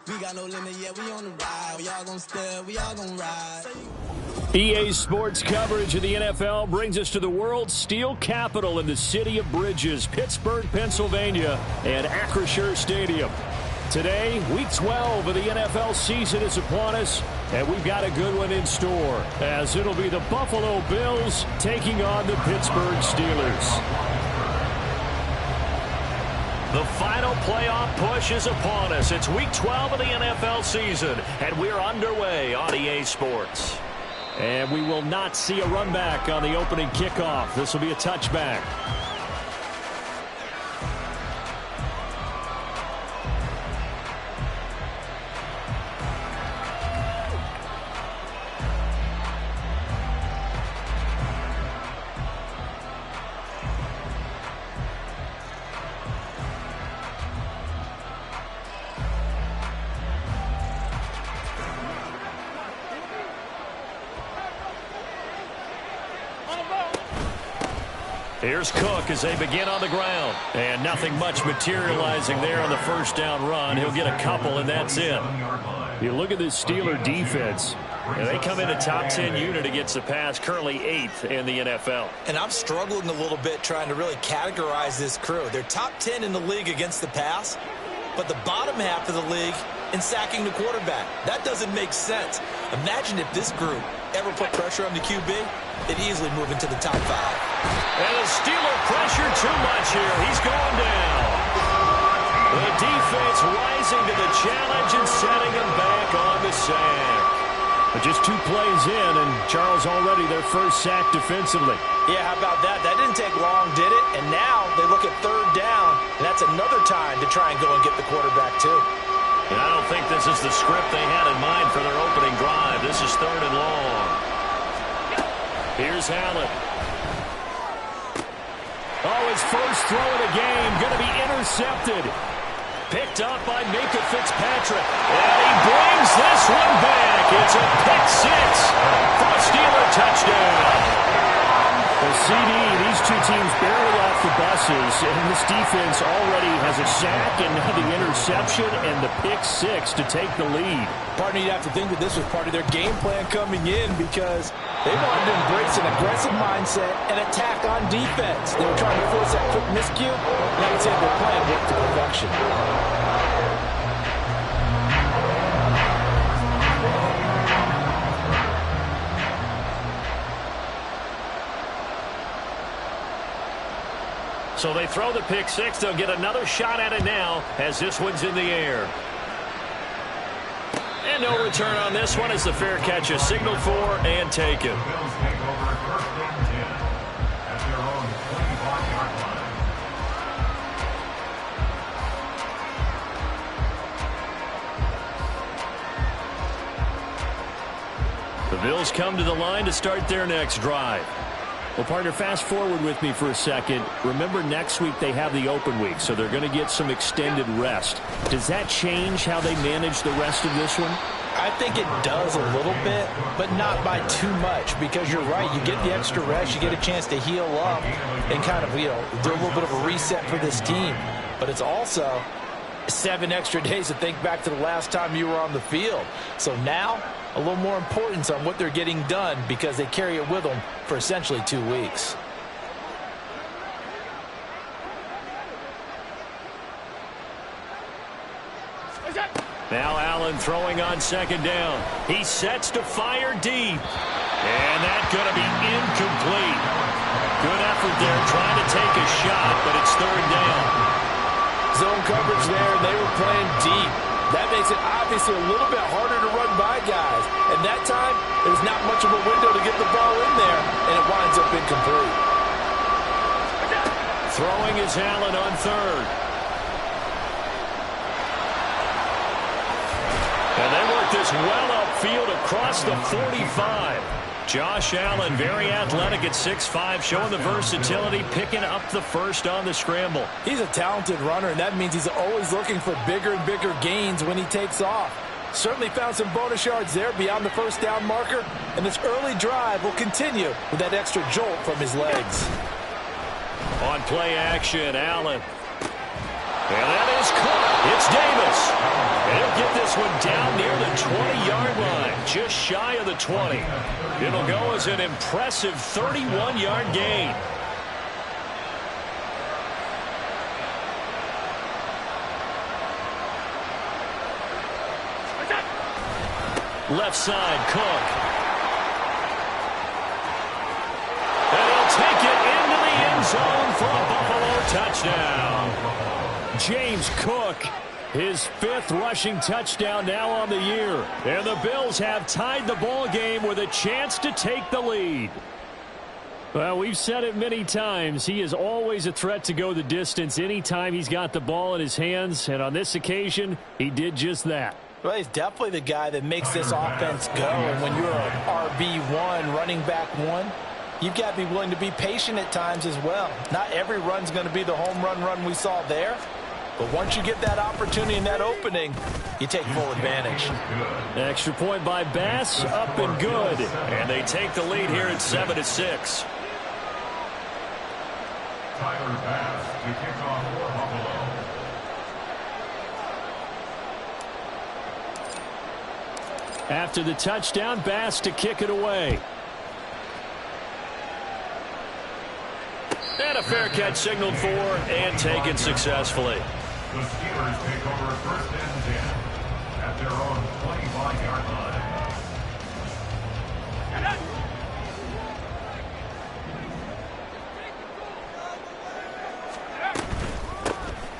We got no limit, yeah, we on the ride. We all gonna stare, we all gonna ride. EA Sports coverage of the NFL brings us to the world's steel capital in the city of Bridges, Pittsburgh, Pennsylvania, and Acrisure Stadium. Today, Week 12 of the NFL season is upon us, and we've got a good one in store, as it'll be the Buffalo Bills taking on the Pittsburgh Steelers. The final playoff push is upon us. It's Week 12 of the NFL season, and we're underway on EA Sports. And we will not see a run back on the opening kickoff. This will be a touchback. Here's Cook as they begin on the ground. And nothing much materializing there on the first down run. He'll get a couple, and that's it. You look at this Steeler defense. And they come in a top 10 unit against the pass, currently 8th in the NFL. And I'm struggling a little bit trying to really categorize this crew. They're top 10 in the league against the pass, but the bottom half of the league in sacking the quarterback. That doesn't make sense. Imagine if this group ever put pressure on the QB, it'd easily move into the top 5. And the Steeler pressure too much here. He's going down. The defense rising to the challenge and setting him back on the sack. But just 2 plays in, and Charles already their first sack defensively. Yeah, how about that? That didn't take long, did it? And now they look at 3rd down, and that's another time to try and go and get the quarterback, too. And I don't think this is the script they had in mind for their opening drive. This is 3rd and long. Here's Allen. Oh, his first throw of the game going to be intercepted. Picked up by Minkah Fitzpatrick. And he brings this one back. It's a pick 6 for a Steeler touchdown. The CD, these 2 teams barely off the buses, and this defense already has a sack and now the interception and the pick 6 to take the lead. Partner, you'd have to think that this was part of their game plan coming in because they wanted to embrace an aggressive mindset and attack on defense. They were trying to force that quick miscue, and I would say their plan worked to perfection. So they throw the pick 6. They'll get another shot at it now as this one's in the air. And no return on this one as the fair catch is signaled for and taken. The Bills come to the line to start their next drive. Well, partner, fast forward with me for a second. Remember, next week they have the open week, so they're going to get some extended rest. Does that change how they manage the rest of this one? I think it does a little bit, but not by too much, because you're right. You get the extra rest. You get a chance to heal up and kind of, do a little bit of a reset for this team. But it's also 7 extra days to think back to the last time you were on the field. So now, a little more importance on what they're getting done because they carry it with them for essentially 2 weeks. Now Allen throwing on 2nd down. He sets to fire deep. And that's going to be incomplete. Good effort there trying to take a shot, but it's 3rd down. Zone coverage there, and they were playing deep. That makes it obviously a little bit harder to run by guys. And that time, there's not much of a window to get the ball in there, and it winds up incomplete. Throwing is Allen on 3rd. And they work this well upfield across the 45. Josh Allen, very athletic at 6'5", showing the versatility, picking up the first on the scramble. He's a talented runner, and that means he's always looking for bigger and bigger gains when he takes off. Certainly found some bonus yards there beyond the first down marker, and this early drive will continue with that extra jolt from his legs. On play action, Allen. And that is caught. It's Davis. And he'll get this one down near the 20-yard line, just shy of the 20. It'll go as an impressive 31-yard gain. Left side, Cook. And he'll take it into the end zone for a Buffalo touchdown. James Cook, his 5th rushing touchdown now on the year. And the Bills have tied the ball game with a chance to take the lead. Well, we've said it many times. He is always a threat to go the distance anytime he's got the ball in his hands. And on this occasion, he did just that. Well, he's definitely the guy that makes this offense go. And when you're an RB1, running back 1, you've got to be willing to be patient at times as well. Not every run's going to be the home run we saw there. But once you get that opportunity and that opening, you take full advantage. Extra point by Bass, up and good. And they take the lead here at 7-6. Tyler Bass to kick off for Buffalo. After the touchdown, Bass to kick it away. And a fair catch signaled for and taken successfully. The Steelers take over 1st and 10 at their own 25-yard line.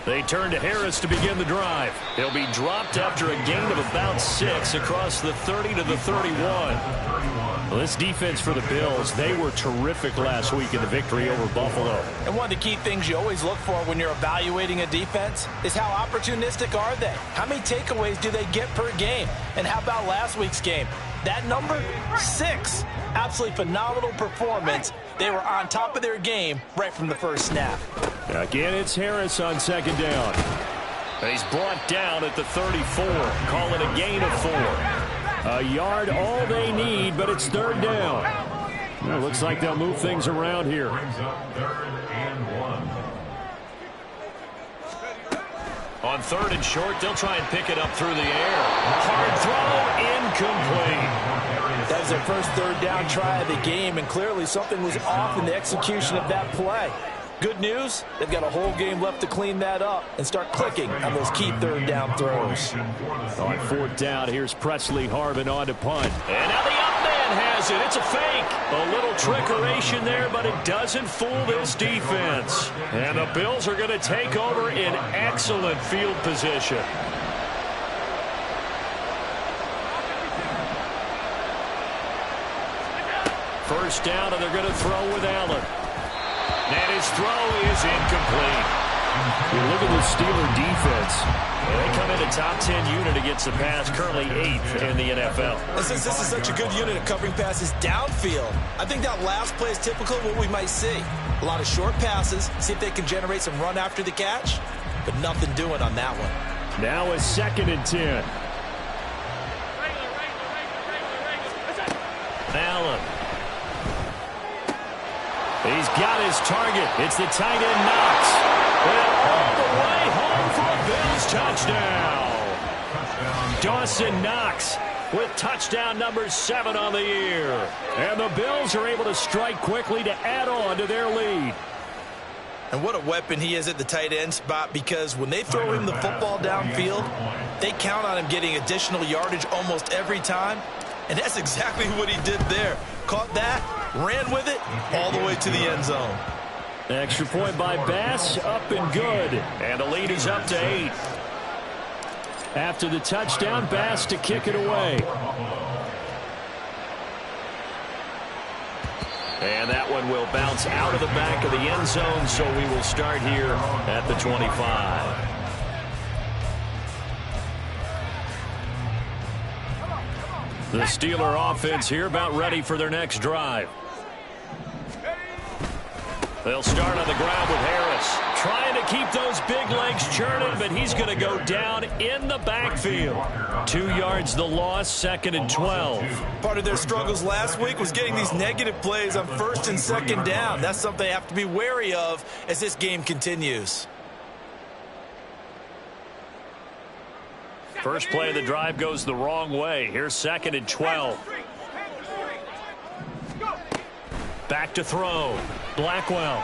They turn to Harris to begin the drive. He'll be dropped after a gain of about 6 across the 30 to the 31. Well, this defense for the Bills, they were terrific last week in the victory over Buffalo. And one of the key things you always look for when you're evaluating a defense is how opportunistic are they? How many takeaways do they get per game? And how about last week's game? That number, 6. Absolutely phenomenal performance. They were on top of their game right from the first snap. Again, it's Harris on 2nd down. He's brought down at the 34. Call it a gain of 4. A yard all they need, but it's 3rd down. Well, looks like they'll move things around here. Brings up 3rd and 1. On 3rd and short, they'll try and pick it up through the air. Hard throw, incomplete. That was their first 3rd down try of the game, and clearly something was off in the execution of that play. Good news, they've got a whole game left to clean that up and start clicking on those key 3rd down throws. On 4th down, here's Presley Harvin on to punt. And now the up man has it. It's a fake. A little trickeration there, but it doesn't fool this defense. And the Bills are going to take over in excellent field position. First down, and they're going to throw with Allen. And his throw is incomplete. You look at the Steeler defense. They come in a top 10 unit against the pass, currently 8th in the NFL. And since this is such a good unit of covering passes downfield, I think that last play is typical of what we might see. A lot of short passes, see if they can generate some run after the catch, but nothing doing on that one. Now a 2nd and 10. Allen. He's got his target. It's the tight end Knox. And all the way home for a Bills touchdown. Dawson Knox with touchdown number 7 on the year. And the Bills are able to strike quickly to add on to their lead. And what a weapon he is at the tight end spot, because when they throw him the football downfield, they count on him getting additional yardage almost every time. And that's exactly what he did there. Caught that, ran with it, all the way to the end zone. Extra point by Bass, up and good. And the lead is up to 8. After the touchdown, Bass to kick it away. And that one will bounce out of the back of the end zone, so we will start here at the 25. The Steeler offense here about ready for their next drive. They'll start on the ground with Harris. Trying to keep those big legs churning, but he's going to go down in the backfield. 2 yards the loss, 2nd and 12. Part of their struggles last week was getting these negative plays on 1st and 2nd down. That's something they have to be wary of as this game continues. First play of the drive goes the wrong way. Here's 2nd and 12. Back to throw. Blackwell.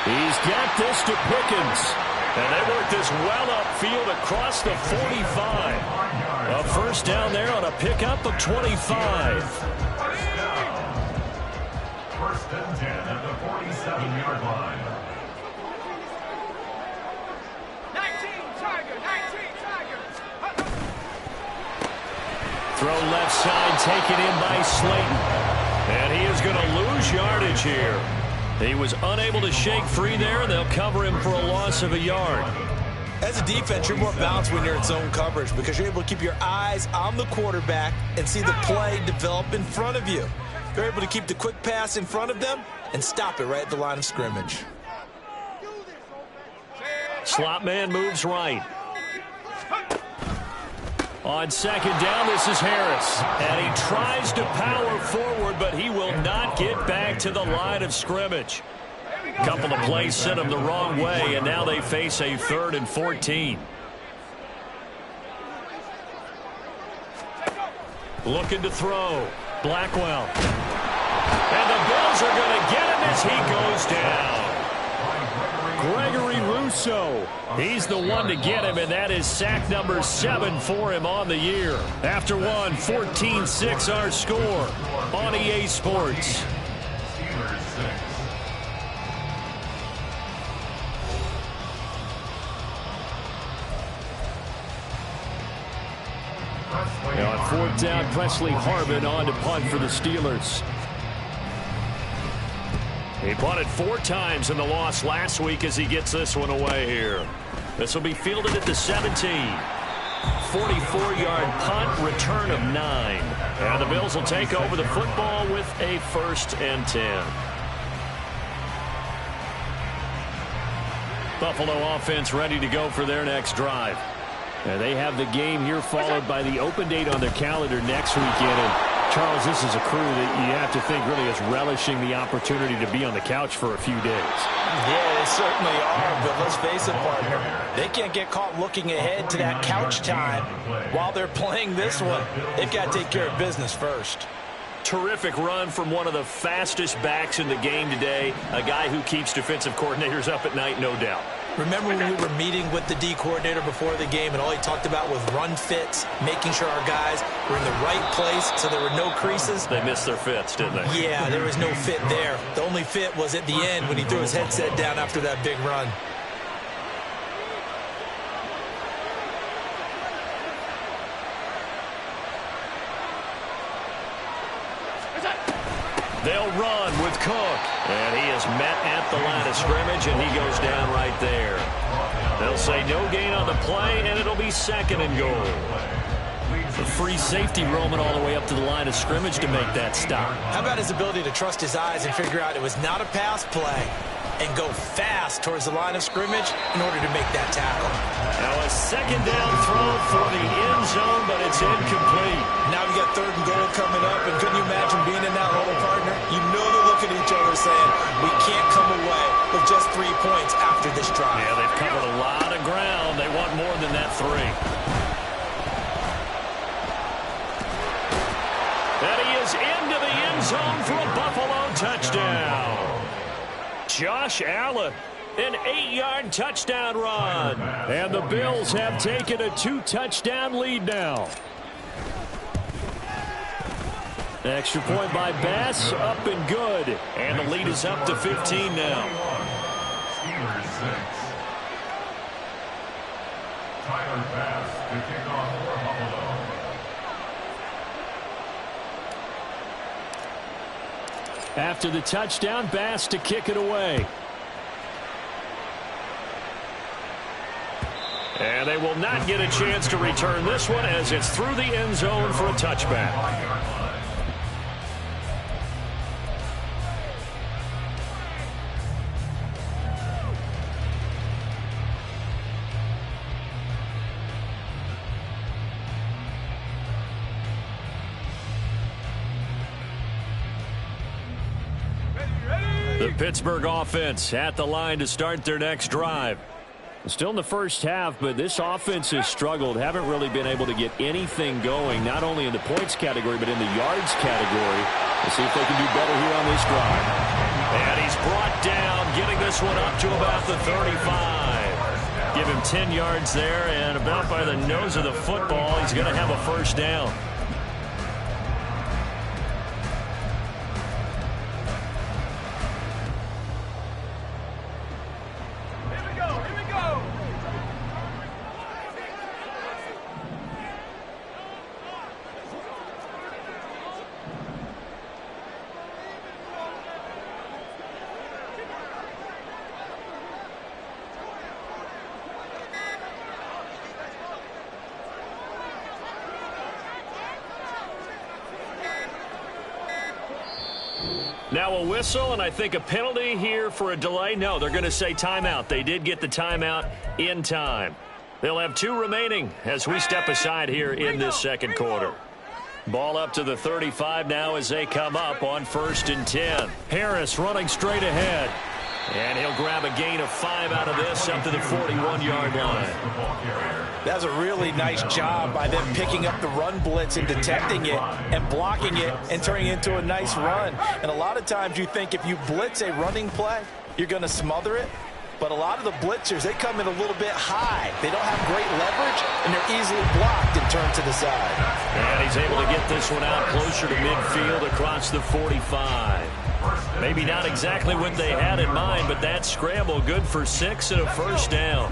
He's got this to Pickens. And they work this well upfield across the 45. A first down there on a pickup of 25. First and 10 at the 47-yard line. 19 Tigers. Throw left side, taken in by Slayton. And he is going to lose yardage here. He was unable to shake free there, and they'll cover him for a loss of a yard. As a defense, you're more balanced when you're in zone coverage because you're able to keep your eyes on the quarterback and see the play develop in front of you. You're able to keep the quick pass in front of them and stop it right at the line of scrimmage. Slot man moves right. On 2nd down, this is Harris. And he tries to power forward, but he will not get back to the line of scrimmage. A couple of plays sent him the wrong way, and now they face a 3rd and 14. Looking to throw. Blackwell. And the Bills are going to get him as he goes down. Gregory Rousseau. He's the one to get him, and that is sack number 7 for him on the year. After one, 14-6 our score on EA Sports. Now on 4th down, Presley Harvin on to punt for the Steelers. He punted 4 times in the loss last week as he gets this one away here. This will be fielded at the 17. 44-yard punt, return of 9. And the Bills will take over the football with a 1st and 10. Buffalo offense ready to go for their next drive. And they have the game here followed by the open date on their calendar next weekend. And Charles, this is a crew that you have to think really is relishing the opportunity to be on the couch for a few days. Yeah, they certainly are, but let's face it, partner. They can't get caught looking ahead to that couch time while they're playing this one. They've got to take care of business first. Terrific run from one of the fastest backs in the game today, a guy who keeps defensive coordinators up at night, no doubt. Remember when we were meeting with the D coordinator before the game and all he talked about was run fits, making sure our guys were in the right place so there were no creases? They missed their fits, didn't they? Yeah, there was no fit there. The only fit was at the end when he threw his headset down after that big run. They'll run with Cook. And he is met at the line of scrimmage, and he goes down right there. They'll say no gain on the play, and it'll be 2nd and goal. The free safety roaming all the way up to the line of scrimmage to make that stop. How about his ability to trust his eyes and figure out it was not a pass play and go fast towards the line of scrimmage in order to make that tackle. Now a 2nd down throw for the end zone, but it's incomplete. Now we got 3rd and goal coming up, and couldn't you imagine being in that hole, partner? You know they're looking at each other saying, we can't come away with just 3 points after this drive. Yeah, they've covered a lot of ground. They want more than that 3. And he is into the end zone for a Buffalo touchdown. Josh Allen, an 8-yard touchdown run. And the Bills have taken a 2-touchdown lead now. Extra point by Bass, up and good. And the lead is up to 15 now. Steelers 6. Tyler Bass to kick off for Buffalo. After the touchdown, Bass to kick it away. And they will not get a chance to return this one as it's through the end zone for a touchback. The Pittsburgh offense at the line to start their next drive. Still in the first half, but this offense has struggled. Haven't really been able to get anything going, not only in the points category, but in the yards category. Let's see if they can do better here on this drive. And he's brought down, getting this one up to about the 35. Give him 10 yards there, and about by the nose of the football, he's going to have a first down. Now a whistle, and I think a penalty here for a delay. No, they're going to say timeout. They did get the timeout in time. They'll have 2 remaining as we step aside here in this second quarter. Ball up to the 35 now as they come up on 1st and 10. Harris running straight ahead. And he'll grab a gain of 5 out of this up to the 41-yard line. That's a really nice job by them picking up the run blitz and detecting it and blocking it and turning it into a nice run. And a lot of times you think if you blitz a running play, you're going to smother it. But a lot of the blitzers, they come in a little bit high. They don't have great leverage, and they're easily blocked and turned to the side. And he's able to get this one out closer to midfield across the 45. Maybe not exactly what they had in mind, but that scramble good for 6 and a first down.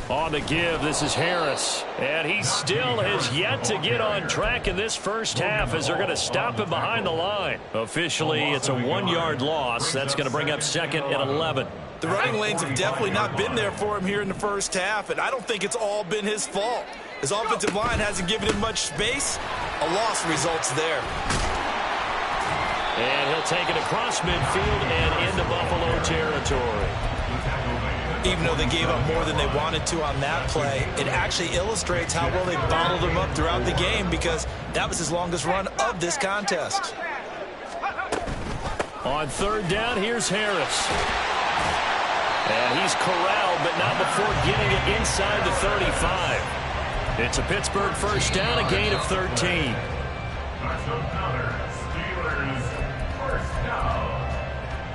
On the give, this is Harris. And he still has yet to get on track in this first half as they're going to stop him behind the line. Officially, it's a 1-yard loss. That's going to bring up 2nd and 11. The running lanes have definitely not been there for him here in the first half, and I don't think it's all been his fault. His offensive line hasn't given him much space. A loss results there. And he'll take it across midfield and into Buffalo territory. Even though they gave up more than they wanted to on that play, it actually illustrates how well they bottled him up throughout the game because that was his longest run of this contest. On 3rd down, here's Harris. And he's corralled, but not before getting it inside the 35. It's a Pittsburgh first down, a gain of 13. Steelers first down.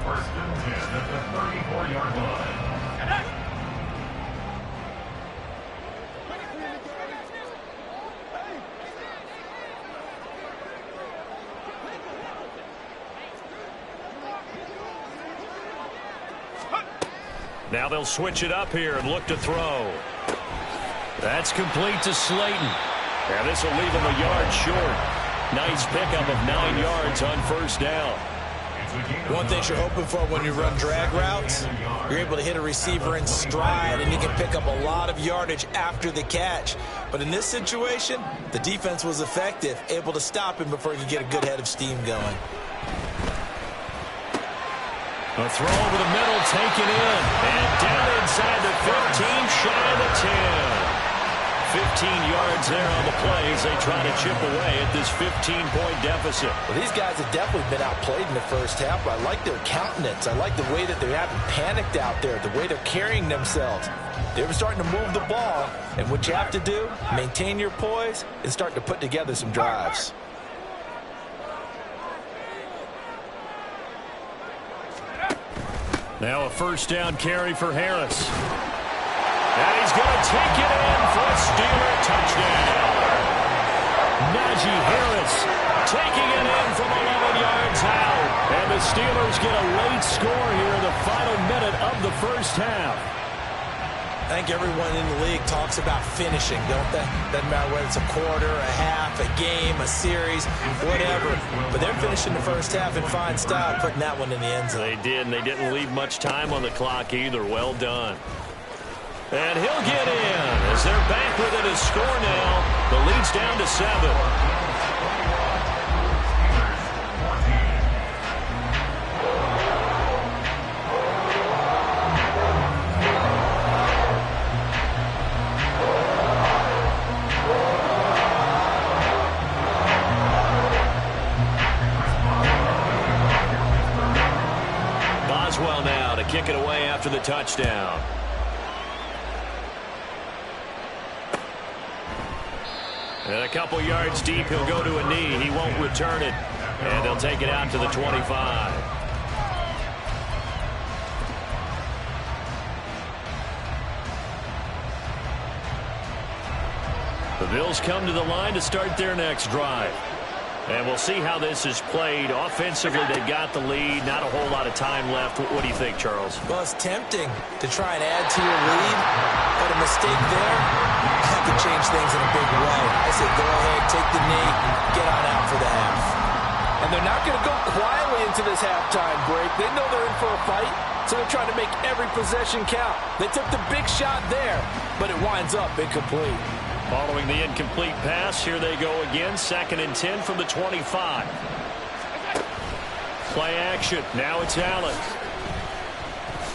1st and 10 at the 34-yard line. Now they'll switch it up here and look to throw. That's complete to Slayton. And this will leave him a yard short. Nice pickup of 9 yards on 1st down. One thing you're hoping for when you run drag routes, you're able to hit a receiver in stride and you can pick up a lot of yardage after the catch. But in this situation, the defense was effective, able to stop him before he could get a good head of steam going. A throw over the middle, taken in, and down inside the 15, shy of the 10. 15 yards there on the play as they try to chip away at this 15-point deficit. Well, these guys have definitely been outplayed in the first half, but I like their countenance. I like the way that they haven't panicked out there, the way they're carrying themselves. They're starting to move the ball, and what you have to do, maintain your poise and start to put together some drives. Now a first down carry for Harris. And he's going to take it in for a Steeler touchdown. Najee Harris taking it in from 11 yards out. And the Steelers get a late score here in the final minute of the first half. I think everyone in the league talks about finishing, don't they? Doesn't matter whether it's a quarter, a half, a game, a series, whatever. But they're finishing the first half in fine style, putting that one in the end zone. They did, and they didn't leave much time on the clock either. Well done. And he'll get in as they're back within a score now. The lead's down to 7. away after the touchdown. And a couple yards deep, he'll go to a knee. He won't return it. And they'll take it out to the 25. The Bills come to the line to start their next drive. And we'll see how this is played. Offensively, they got the lead. Not a whole lot of time left. What do you think, Charles? Well, it's tempting to try and add to your lead, but a mistake there, that could change things in a big way. I say go ahead, take the knee, get on out for the half. And they're not going to go quietly into this halftime break. They know they're in for a fight, so they're trying to make every possession count. They took the big shot there, but it winds up incomplete. Following the incomplete pass, here they go again. 2nd and 10 from the 25. Play action. Now it's Allen.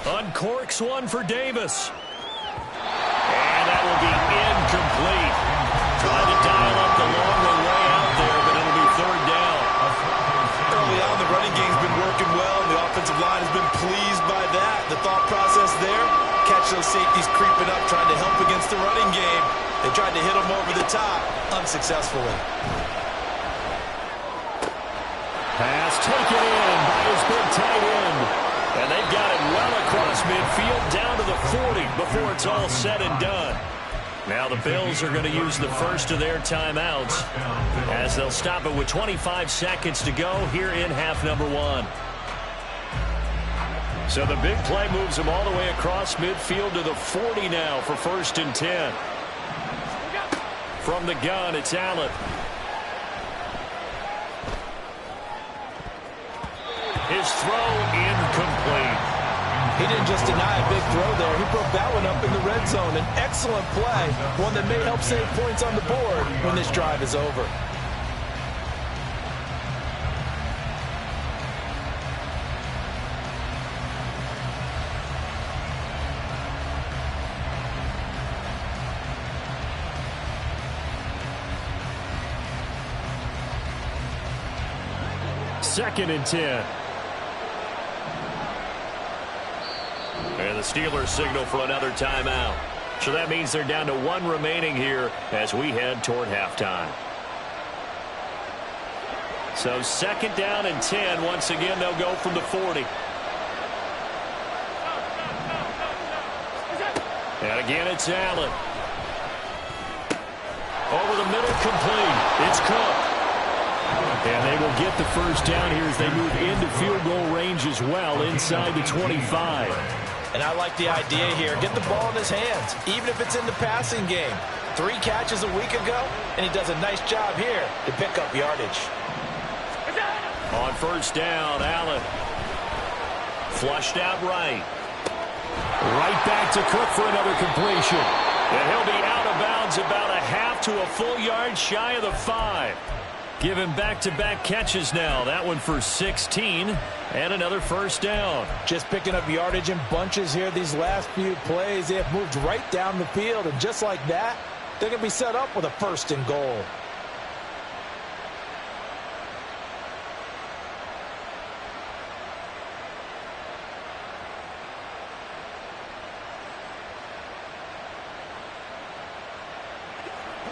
Uncorks one for Davis. And that will be incomplete. Trying to dial up the long way out there, but it'll be 3rd down. Early on, the running game's been working well, and the offensive line has been pleased by that. The thought process there, catch those safeties creeping up, trying to help against the running game. They tried to hit him over the top, unsuccessfully. Pass taken in by his big tight end. And they've got it well across midfield down to the 40 before it's all said and done. Now the Bills are going to use the first of their timeouts as they'll stop it with 25 seconds to go here in half number 1. So the big play moves them all the way across midfield to the 40 now for 1st and 10. From the gun, it's Allen. His throw incomplete. He didn't just deny a big throw there. He broke that one up in the red zone. An excellent play, one that may help save points on the board when this drive is over. Second and 10. And the Steelers signal for another timeout. So that means they're down to 1 remaining here as we head toward halftime. So 2nd down and 10. Once again, they'll go from the 40. And again, it's Allen. Over the middle, complete. It's Cook. And they will get the first down here as they move into field goal range as well inside the 25. And I like the idea here. Get the ball in his hands, even if it's in the passing game. 3 catches a week ago, and he does a nice job here to pick up yardage. On 1st down, Allen. Flushed out right. Right back to Cook for another completion. And he'll be out of bounds about a half to a full yard shy of the 5. Give him back-to-back catches now. That one for 16 and another 1st down. Just picking up yardage in bunches here these last few plays. They have moved right down the field, and just like that, they're going to be set up with a 1st and goal.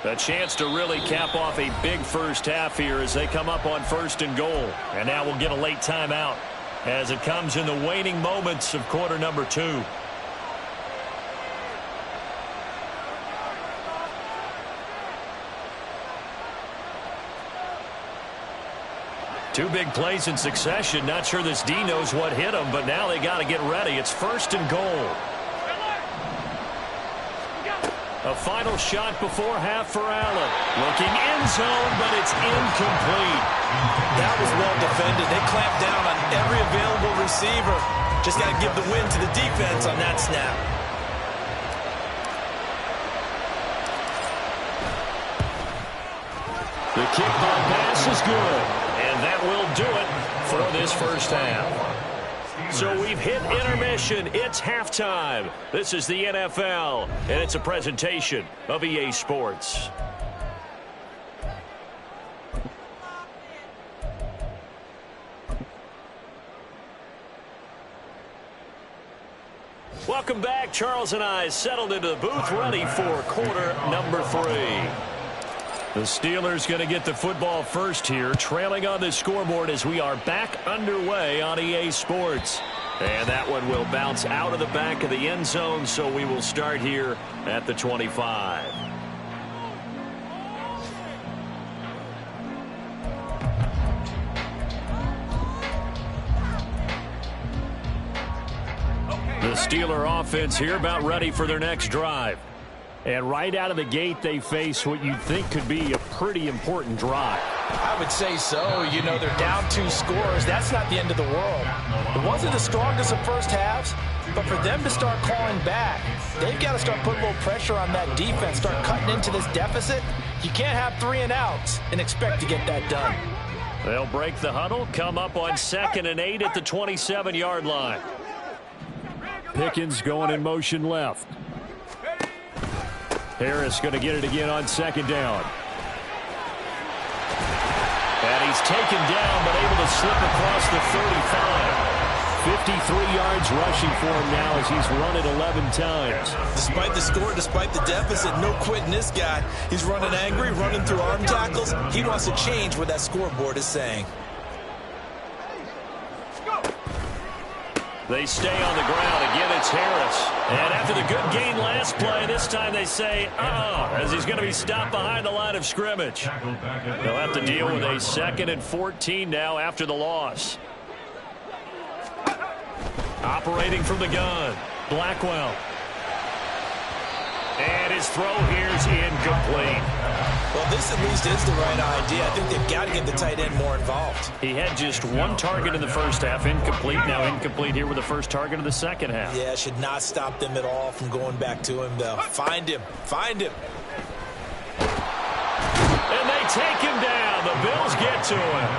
A chance to really cap off a big first half here as they come up on 1st and goal. And now we'll get a late timeout as it comes in the waning moments of quarter number 2. Two big plays in succession. Not sure this D knows what hit him, but now they got to get ready. It's 1st and goal. A final shot before half for Allen. Looking end zone, but it's incomplete. That was well defended. They clamped down on every available receiver. Just got to give the win to the defense on that snap. The kickball pass is good. And that will do it for this first half. So we've hit intermission. It's halftime. This is the NFL, and it's a presentation of EA Sports. Welcome back. Charles and I settled into the booth, ready for quarter number 3. The Steelers going to get the football first here, trailing on the scoreboard as we are back underway on EA Sports. And that one will bounce out of the back of the end zone, so we will start here at the 25. The Steeler offense here about ready for their next drive. And right out of the gate, they face what you'd think could be a pretty important drive. I would say so. You know, they're down 2 scores. That's not the end of the world. It wasn't the strongest of first halves, but for them to start clawing back, they've got to start putting a little pressure on that defense, start cutting into this deficit. You can't have 3 and outs and expect to get that done. They'll break the huddle, come up on 2nd and 8 at the 27-yard line. Pickens going in motion left. Harris going to get it again on 2nd down. And he's taken down, but able to slip across the 35. 53 yards rushing for him now as he's run it 11 times. Despite the score, despite the deficit, no quitting this guy. He's running angry, running through arm tackles. He wants to change what that scoreboard is saying. They stay on the ground. Again, it's Harris. And after the good gain last play, this time they say, as he's going to be stopped behind the line of scrimmage. They'll have to deal with a 2nd and 14 now after the loss. Operating from the gun, Blackwell. And his throw here's incomplete. Well, this at least is the right idea. I think they've got to get the tight end more involved. He had just 1 target in the first half, incomplete. Now incomplete here with the first target of the second half. Yeah, should not stop them at all from going back to him, though. Find him. Find him. And they take him down. The Bills get to him.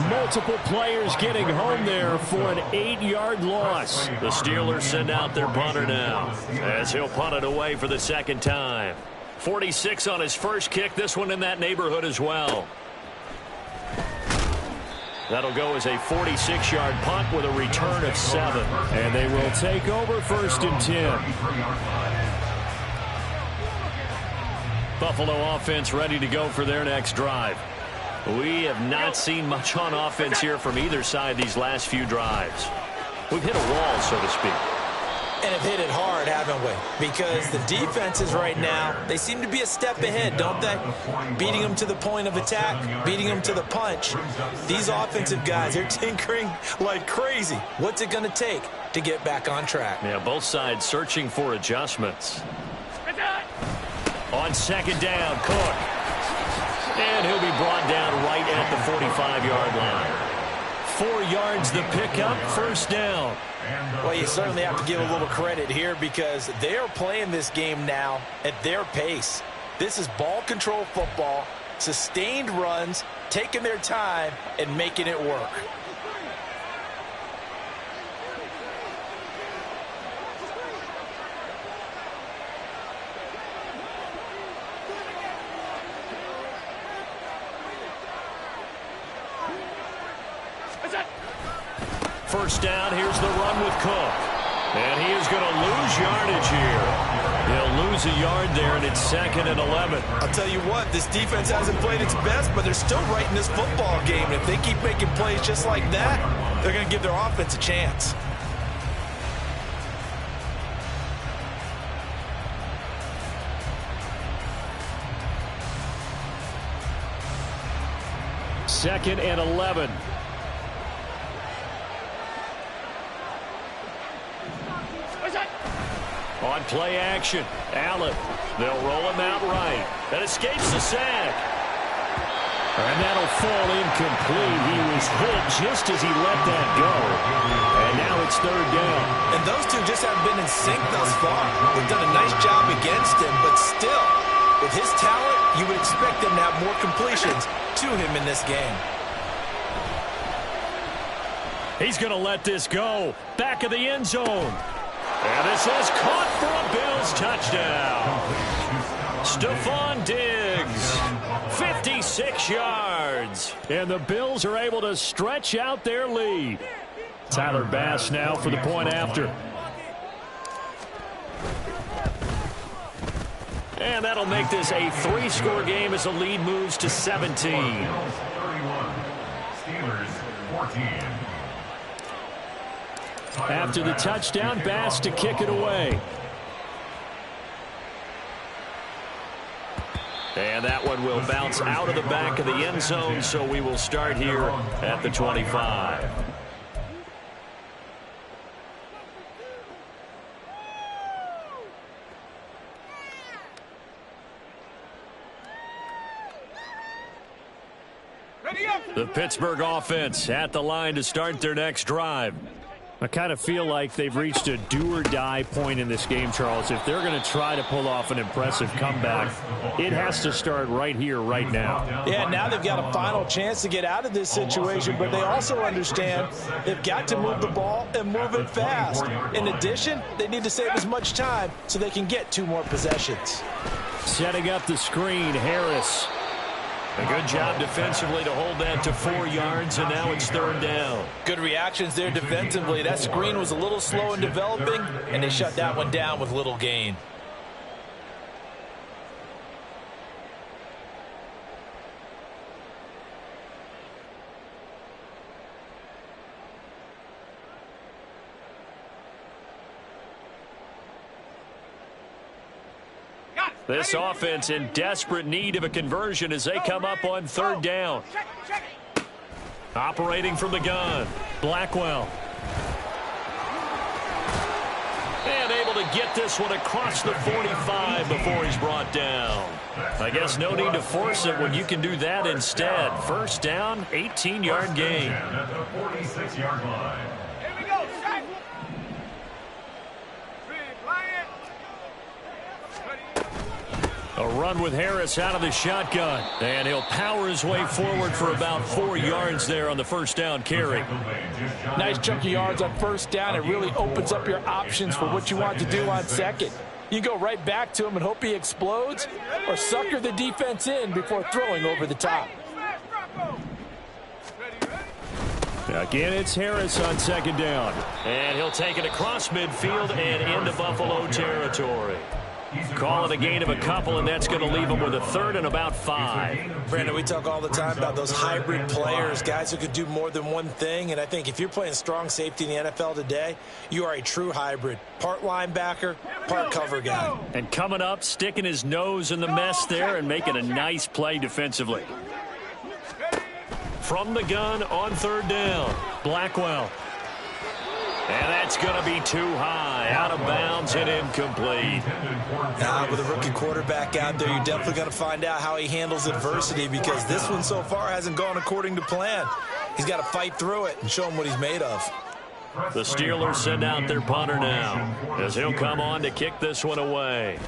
Multiple players getting home there for an 8-yard loss. The Steelers send out their punter now as he'll punt it away for the 2nd time. 46 on his first kick. This one in that neighborhood as well. That'll go as a 46-yard punt with a return of 7. And they will take over 1st and 10. Buffalo offense ready to go for their next drive. We have not seen much on offense here from either side these last few drives. We've hit a wall, so to speak. And have hit it hard, haven't we? Because the defenses right now, they seem to be a step ahead, don't they? Beating them to the point of attack, beating them to the punch. These offensive guys, they're tinkering like crazy. What's it going to take to get back on track? Yeah, both sides searching for adjustments. On 2nd down, Cook. And he'll be brought down right at the 45-yard line. 4 yards the pickup, 1st down. Well, you certainly have to give a little credit here because they are playing this game now at their pace. This is ball control football, sustained runs, taking their time, and making it work. First down, here's the run with Cook. And he is going to lose yardage here. He'll lose a yard there, and it's 2nd and 11. I'll tell you what, this defense hasn't played its best, but they're still right in this football game. If they keep making plays just like that, they're going to give their offense a chance. Second and 11. On play action, Allen. They'll roll him out right. That escapes the sack. And that'll fall incomplete. He was hit just as he let that go. And now it's 3rd down. And those two just haven't been in sync thus far. They've done a nice job against him, but still, with his talent, you would expect them to have more completions to him in this game. He's going to let this go. Back of the end zone. And this is caught for a Bills touchdown. Stephon Diggs, 56 yards. And the Bills are able to stretch out their lead. Tyler Bass now for the point after. And that'll make this a 3-score game as the lead moves to 17. 31. Steelers 14. After the touchdown, Bass to kick it away. And that one will bounce out of the back of the end zone, so we will start here at the 25. The Pittsburgh offense at the line to start their next drive. I kind of feel like they've reached a do-or-die point in this game, Charles. If they're going to try to pull off an impressive comeback, it has to start right here, right now. Yeah, now they've got a final chance to get out of this situation, but they also understand they've got to move the ball and move it fast. In addition, they need to save as much time so they can get 2 more possessions. Setting up the screen, Harris. A good job defensively to hold that to 4 yards, and now it's 3rd down. Good reactions there defensively. That screen was a little slow in developing, and they shut that one down with little gain. This offense in desperate need of a conversion as they come up on 3rd down. Operating from the gun, Blackwell. And able to get this one across the 45 before he's brought down. I guess no need to force it when you can do that instead. 1st down, 18-yard gain. At the 46-yard line. Here we go, set. A run with Harris out of the shotgun. And he'll power his way forward for about 4 yards there on the 1st down carry. Nice chunky yards on 1st down. It really opens up your options for what you want to do on 2nd. You go right back to him and hope he explodes, or sucker the defense in before throwing over the top. Again, it's Harris on 2nd down. And he'll take it across midfield and into Buffalo territory. Call it a gain of a couple, and that's going to leave him with a 3rd and about 5. Brandon, we talk all the time about those hybrid players, guys who could do more than one thing. And I think if you're playing strong safety in the NFL today, you are a true hybrid. Part linebacker, part cover guy. And coming up, sticking his nose in the mess there and making a nice play defensively. From the gun on 3rd down, Blackwell. And that's going to be too high, out of bounds and incomplete. With a rookie quarterback out there, you're definitely going to find out how he handles adversity, because this one so far hasn't gone according to plan. He's got to fight through it and show him what he's made of. The Steelers send out their punter now, as he'll come on to kick this one away.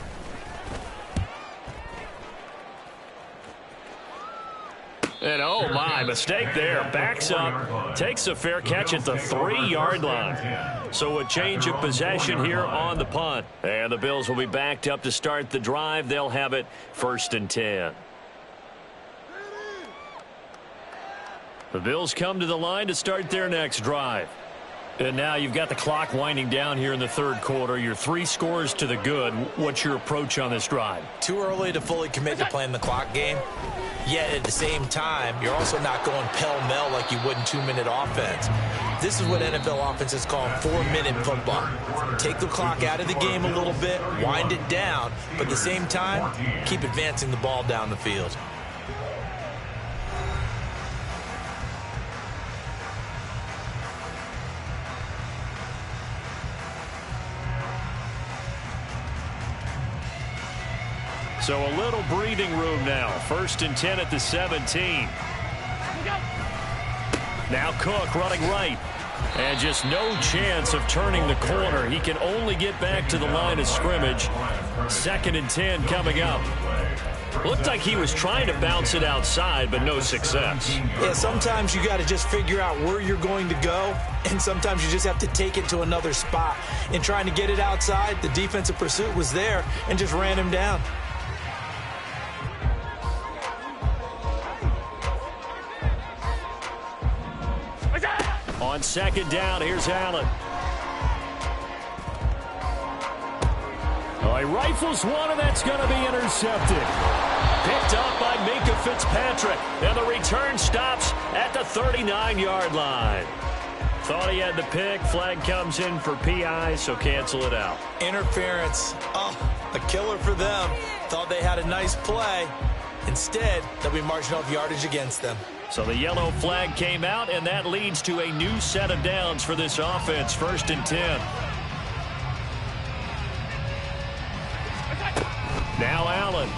And oh my, mistake there. Backs up, takes a fair catch at the 3-yard line. So a change of possession here on the punt. And the Bills will be backed up to start the drive. They'll have it 1st and 10. The Bills come to the line to start their next drive. And now you've got the clock winding down here in the 3rd quarter. You're 3 scores to the good. What's your approach on this drive? Too early to fully commit to playing the clock game. Yet at the same time, you're also not going pell-mell like you would in 2-minute offense. This is what NFL offenses call 4-minute football. Take the clock out of the game a little bit, wind it down, but at the same time, keep advancing the ball down the field. So a little breathing room now. 1st and 10 at the 17. Now Cook running right. And just no chance of turning the corner. He can only get back to the line of scrimmage. 2nd and 10 coming up. Looked like he was trying to bounce it outside, but no success. Yeah, sometimes you got to just figure out where you're going to go, and sometimes you just have to take it to another spot. In trying to get it outside, the defensive pursuit was there and just ran him down. On 2nd down, here's Allen. Oh, he rifles one, and that's going to be intercepted. Picked up by Minkah Fitzpatrick. And the return stops at the 39-yard line. Thought he had the pick. Flag comes in for PI, so cancel it out. Interference. Oh, a killer for them. Thought they had a nice play. Instead, they'll be marginal yardage against them. So the yellow flag came out, and that leads to a new set of downs for this offense. 1st and 10. Now Allen.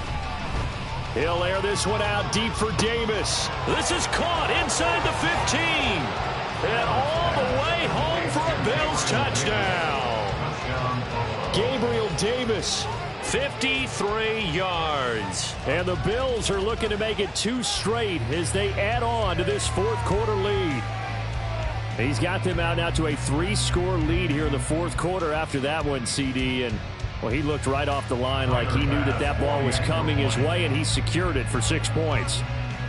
He'll air this one out deep for Davis. This is caught inside the 15. And all the way home for a Bills touchdown. Gabriel Davis, 53 yards. And the Bills are looking to make it 2 straight as they add on to this 4th quarter lead. He's got them out now to a 3-score lead here in the 4th quarter after that one, CD. And well, he looked right off the line like he knew that that ball was coming his way, and he secured it for 6 points.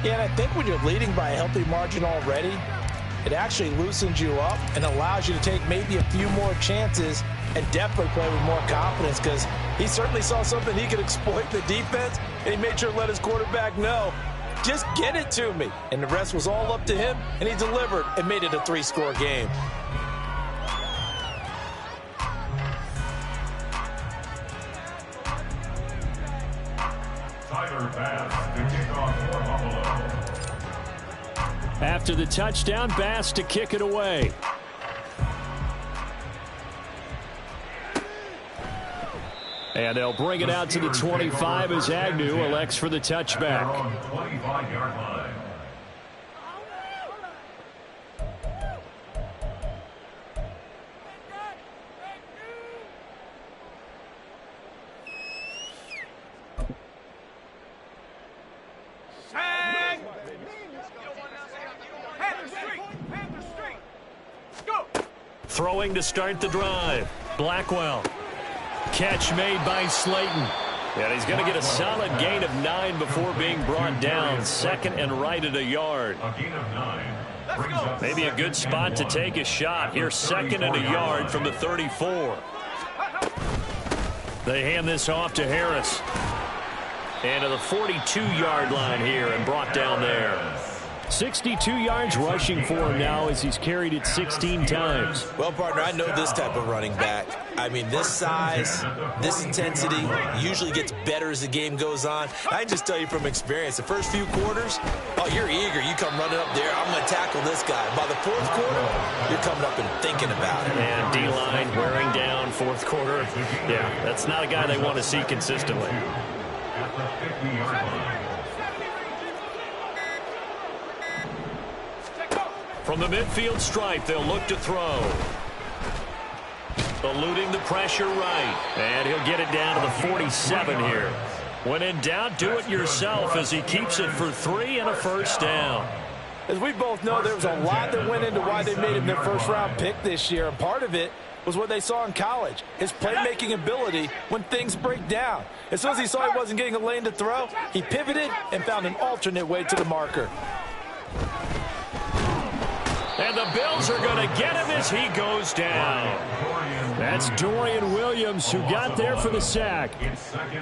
Yeah, and I think when you're leading by a healthy margin already, it actually loosens you up and allows you to take maybe a few more chances and definitely play with more confidence, because he certainly saw something he could exploit the defense, and he made sure to let his quarterback know, just get it to me. And the rest was all up to him, and he delivered and made it a 3-score game. After the touchdown, Bass to kick it away. And they'll bring it out to the 25 as Agnew elects for the touchback. Throwing to start the drive. Blackwell. Catch made by Slayton. And he's going to get a solid gain of 9 before being brought down. 2nd and right at a yard. Maybe a good spot to take a shot. Here, 2nd and a yard from the 34. They hand this off to Harris. And to the 42-yard line here and brought down there. 62 yards rushing for him now as he's carried it 16 times. Well, partner, I know this type of running back. I mean, this size, this intensity usually gets better as the game goes on. I can just tell you from experience, the first few quarters, oh, you're eager. You come running up there, I'm going to tackle this guy. By the 4th quarter, you're coming up and thinking about it. And D-line wearing down 4th quarter. Yeah, that's not a guy they want to see consistently. From the midfield stripe, they'll look to throw. Eluding the pressure right. And he'll get it down to the 47 here. When in doubt, do it yourself as he keeps it for 3 and a first down. As we both know, there was a lot that went into why they made him their first-round pick this year, and part of it was what they saw in college, his playmaking ability when things break down. As soon as he saw he wasn't getting a lane to throw, he pivoted and found an alternate way to the marker. And the Bills are going to get him as he goes down. That's Dorian Williams who got there for the sack.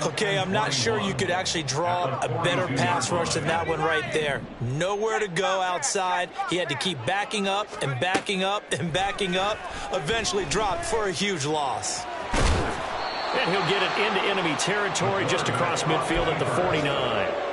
Okay, I'm not sure you could actually draw a better pass rush than that one right there. Nowhere to go outside. He had to keep backing up and backing up and backing up. Eventually dropped for a huge loss. And he'll get it into enemy territory just across midfield at the 49.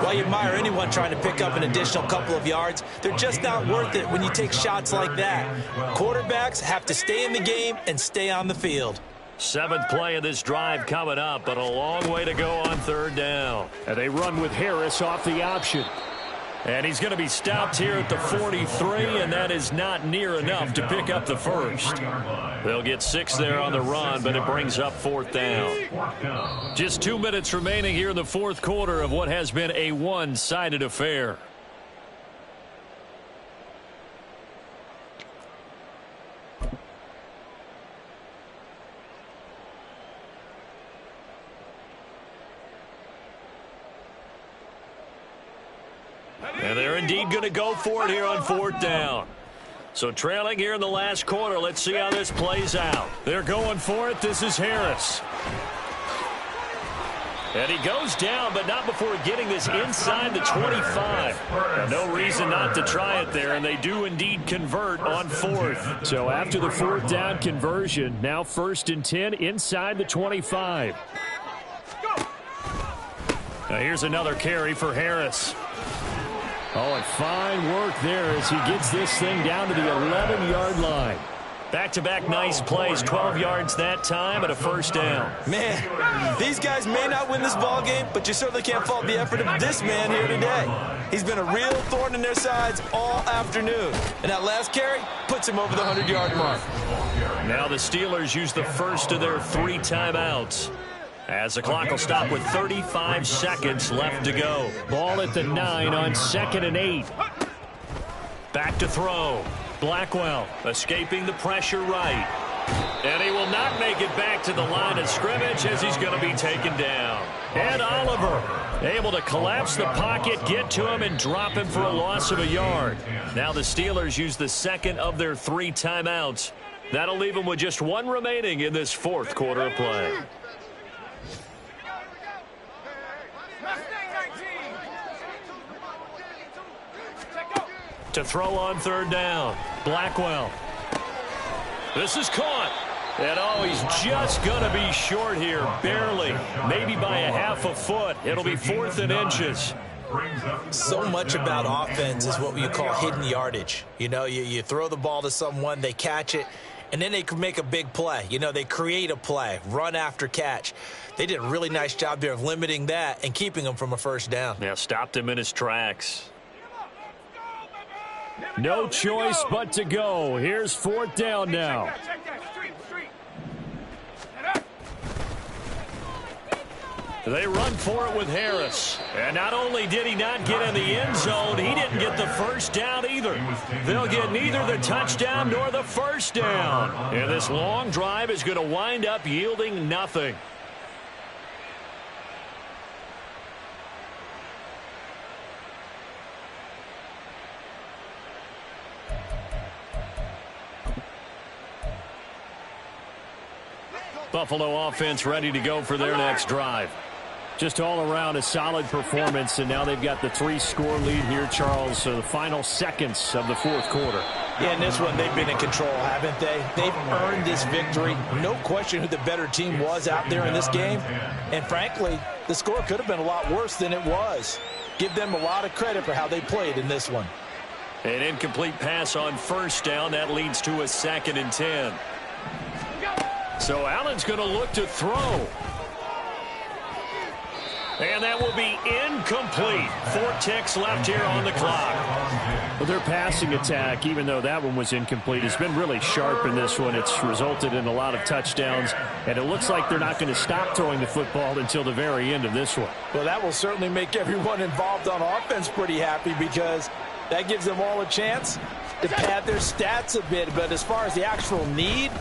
While you admire anyone trying to pick up an additional couple of yards, they're just not worth it when you take shots like that. Quarterbacks have to stay in the game and stay on the field. 7th play of this drive coming up, but a long way to go on 3rd down. And they run with Harris off the option. And he's going to be stopped here at the 43, and that is not near enough to pick up the first. They'll get 6 there on the run, but it brings up 4th down. Just 2 minutes remaining here in the 4th quarter of what has been a one-sided affair. And they're indeed going to go for it here on 4th down. So trailing here in the last quarter, let's see how this plays out. They're going for it. This is Harris. And he goes down, but not before getting this inside the 25. And no reason not to try it there, and they do indeed convert on fourth. So after the fourth down conversion, now 1st and 10 inside the 25. Now here's another carry for Harris. Oh, and fine work there as he gets this thing down to the 11-yard line. Back-to-back nice plays, 12 yards that time and a first down. Man, these guys may not win this ball game, but you certainly can't fault the effort of this man here today. He's been a real thorn in their sides all afternoon. And that last carry puts him over the 100-yard mark. Now the Steelers use the first of their 3 timeouts, as the clock will stop with 35 seconds left to go. Ball at the 9 on 2nd and 8. Back to throw. Blackwell escaping the pressure right. And he will not make it back to the line of scrimmage as he's going to be taken down. And Oliver able to collapse the pocket, get to him, and drop him for a loss of a yard. Now the Steelers use the second of their 3 timeouts. That'll leave them with just 1 remaining in this 4th quarter of play. To throw on 3rd down. Blackwell. This is caught. And he's just going to be short here, barely. Maybe by a half a foot. It'll be 4th and inches. So much about offense is what you call hidden yardage. You know, you throw the ball to someone, they catch it, and then they can make a big play. You know, they create a play, run after catch. They did a really nice job there of limiting that and keeping him from a first down. Yeah, stopped him in his tracks. No choice but to go. Here's 4th down now. They run for it with Harris. And not only did he not get in the end zone, he didn't get the first down either. They'll get neither the touchdown nor the first down. And this long drive is going to wind up yielding nothing. Buffalo offense ready to go for their next drive. Just all around a solid performance, and now they've got the 3-score lead here, Charles. So the final seconds of the 4th quarter. Yeah, in this one, they've been in control, haven't they? They've earned this victory. No question who the better team was out there in this game. And frankly, the score could have been a lot worse than it was. Give them a lot of credit for how they played in this one. An incomplete pass on 1st down. That leads to a 2nd and 10. So Allen's going to look to throw. And that will be incomplete. 4 ticks left here on the clock. Well, their passing attack, even though that one was incomplete, has been really sharp in this one. It's resulted in a lot of touchdowns, and it looks like they're not going to stop throwing the football until the very end of this one. Well, that will certainly make everyone involved on offense pretty happy, because that gives them all a chance to pad their stats a bit. But as far as the actual need,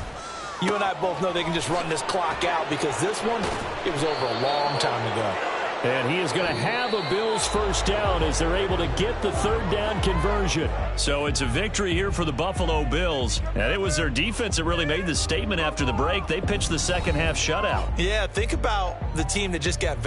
you and I both know they can just run this clock out, because this one, it was over a long time ago. And he is going to have a Bills first down as they're able to get the 3rd down conversion. So it's a victory here for the Buffalo Bills. And it was their defense that really made the statement after the break. They pitched the second half shutout. Yeah, think about the team that just got